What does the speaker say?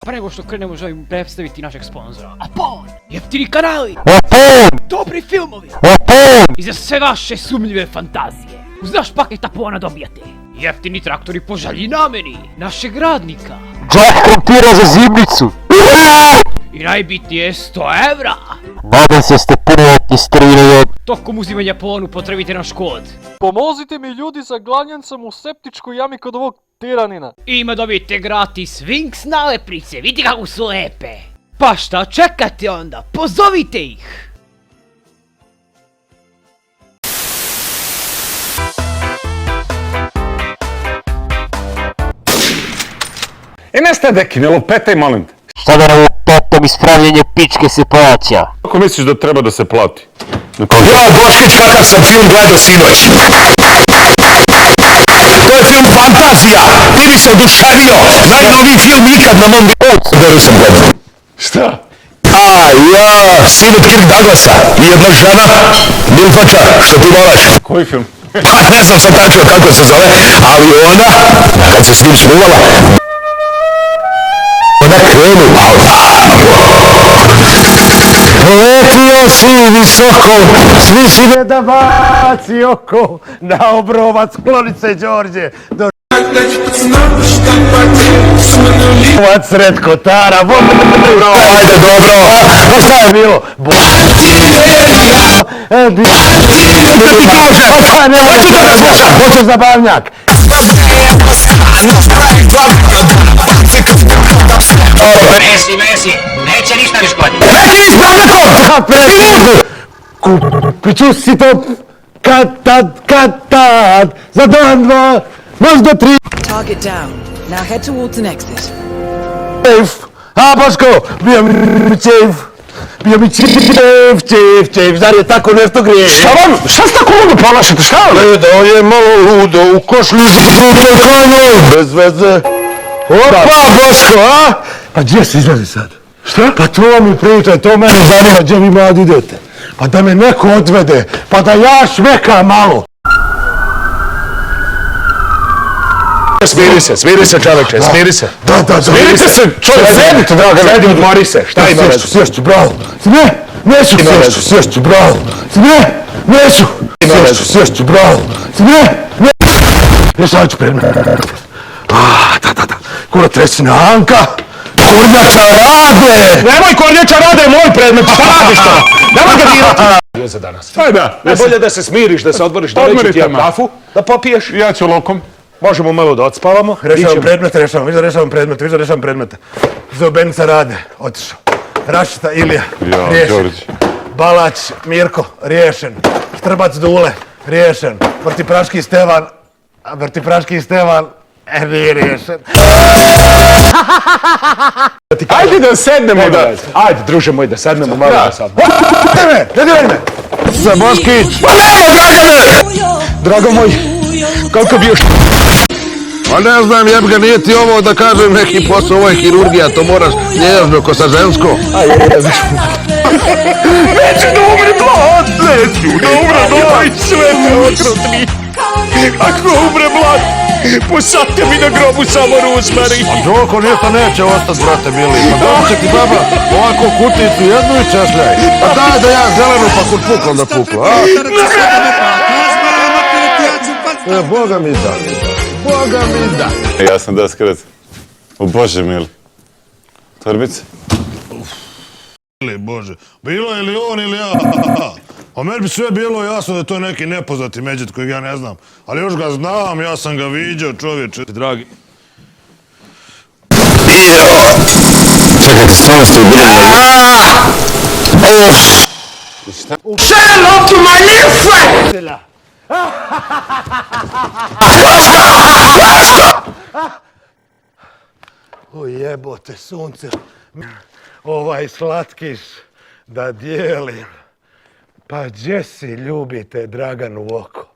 Pre nego što krenemo želim predstaviti našeg sponzora. Apon! Jeftini kanali! Apon! Dobri filmovi! Apon! I za sve vaše sumnjive fantazije. Uz naš paket Apona dobijate jeftini traktori po želji nameni našeg radnika. Džak krompira za zimnicu! I najbitnije 100 evra! Nadam se ste punoletni strine. Tokom uzimanja Aponu potrebite naš kod. Pomozite mi ljudi, zaglanjan sam u septičkoj jami kod ovog tiranina. I ima dobijete gratis Winx nalepnice, vidi kako su lepe. Pa šta čekate onda, pozovite ih! E nestaje deki, ne lupetaj molim te. Sada na lupetom ispravljanje pičke se plaća. Kako misliš da treba da se plati? Ja, Boškić, kakav sam film gledao sinoć. To je film Fantazija. Ti bi se oduševio. Najnoviji film ikad na mom videru sam gledao. Šta? Sin od Kirk Douglasa i jedna žena, Milfača, što ti volaš. Koji film? Pa ne znam sad tačno kako se zove, ali ona, kad se s njim smuvala, ona krenu, Letio si visoko, svi si me da baci oko, na obrovac klonice Đorđe, do Ovac sred kotara, ajde dobro. Pa šta je bilo? Što ti kaže? Hoću da me slušam. Hoćeš zabavnjak? Mesi, neće ništa ne škoditi. Neće ni ispravljati! Kuću si to kad tad, za dan, dva, možda tri. Target down. Now head towards an exit. A Boško, bio mi čef, zar je tako nešto grije? Šta ste tako ludo ponašate, šta je? Gledao je malo ludo u košlju za drugoj konju, bez veze. Opa, Boško, a? Pa gdje se izlazi sad? Šta? Pa to mi pričaj, to mene zanima, gdje vi mladi idete. Pa da me neko odvede, pa da ja šmekam malo. Smiri se čoveče, smiri se. Da. Smirite se, čovjek, sedite, Dragane. Sedi, odmori se, šta ima veze? Sješću, bravo. Neću, sješću, bravo. Neću, sješću, bravo. Rješavat ću predmet. Da. Kura tresina Anka. Kornjača Rade! Nemoj Kornjača Rade, moj predmet, šta radiš to? Nemoj ga dirati! Je za danas. Ajde, Najbolje da se smiriš, da se odmoriš, da neću ti ja kafu, da popiješ. ja ću lokom. Možemo malo da odspavamo. Rešavam predmete. Zobenica Rade, otišao. Rašita Ilija, riješen. Balać Mirko, riješen. Štrbac Dule, riješen. Vrtipraški Stevan, nije riješen. Ajde da sednemo da... Ajde, druže moj, da sednemo malo da sad. Ne diraj me! Za Boškić! Pa nemo, Dragane! Drago moj, kako bi još... Pa ne znam, jeb ga, nije ti ovo da kažem neki posao, ovo je hirurgija, to moraš nježno, ko sa žensko. Neću da umre mlad! Neću da umre mlad! Sve me okrutni! Ako umre mlad, posadite mi na grobu samo ruzmarin! Pa Đoko ništa neće ostati, brate mili. Pa da će ti baba ovako kuticu jednu i češljaj. Pa daj da ja zelenu pa kod puklom da puklo, a? Boga mi da. Ja sam da skret. O Bože mili. Torbice? Bože, bilo ili on ili ja, a meni bi sve bilo jasno da je to neki nepoznati međet kojeg ja ne znam, ali još ga znam, ja sam ga viđao, čovječe, dragi. Čekajte, stvarno ste ubili Hello to my new friend! O jebote, sunce. Ovaj slatkiš da dijelim. Pa gdje si ljubite Draganu oko?